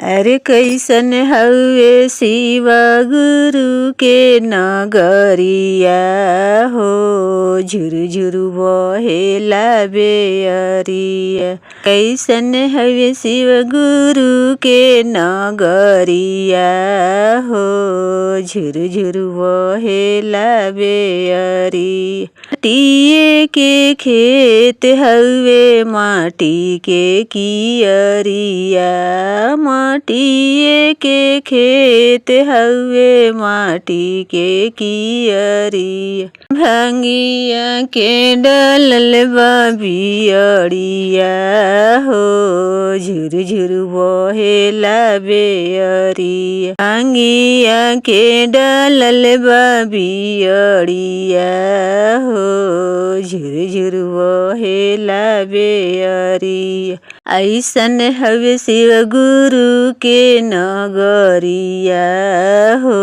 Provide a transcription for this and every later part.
अरे कैसन हवे शिव गुरु के नगरिया हो, झुरु झुरु बहेला बेअरिया। कैसन हवे शिव गुरु के नगरिया हो, झुरु झुरु बहेला बेअरिया। माटिए के खेत हवे माटी के कियरिया, माटिए के खेत हवे माटी के कियरिया। भांगिया के डलल बा बियरिया हो, झुरु झुरु बहेला बेअरिया। भांगिया के डलल बा बियरिया हो, झुरु झुरु बहेला बेअरिया। ऐसन हवे शिव गुरु के नगरिया हो,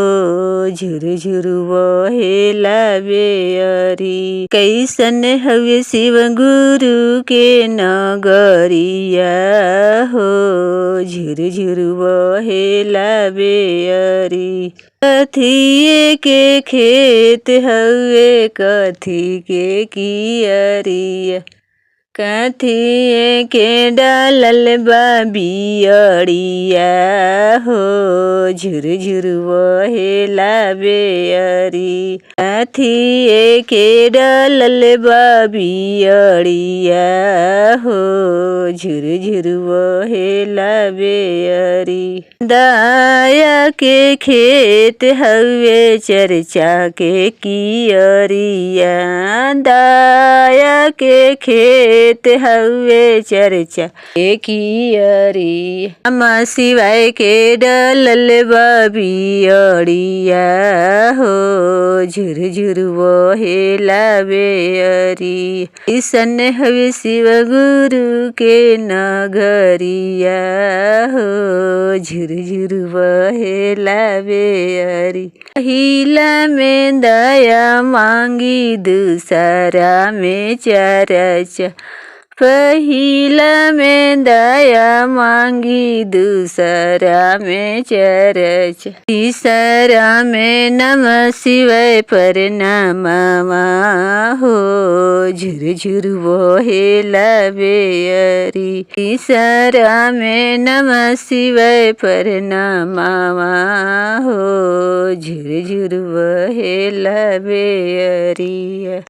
झुरु झुरु बहेला बेअरिया। कैसन हवे शिव गुरु के नगरिया हो, झुरु झुरु बहेला बेअरिया। कथिए के खेत हवे कथी के कियरिया, कथिए के डालल बा बियरिया हो, झुरु झुरु बहेला बेअरिया। कथिए के डालल बा बियरिया हो, झुरु झुरु बहेला बेअरिया। दाया के खेत हवे चरचा के कियरिया, दाया के खेत हवे चरचा के कियरिया। नमः शिवाय के डलल बा बियरिया हो, झुरु झुरु बहेला बेअरिया। ऐसन हवे शिव गुरु के नगरिया हो, झुरु झुरु बहेला बेअरिया। पहिला में दया मांगी दूसरा में चर्चा, पहिला में दया मांगी दूसरा में चर्चा। तीसरा में नमः शिवाय प्रणामवा हो, झुरु झुरु बहेला बेअरिया। तीसरा में नमः शिवाय प्रणामवा हो, झुरु झुरु बहेला बेअरिया।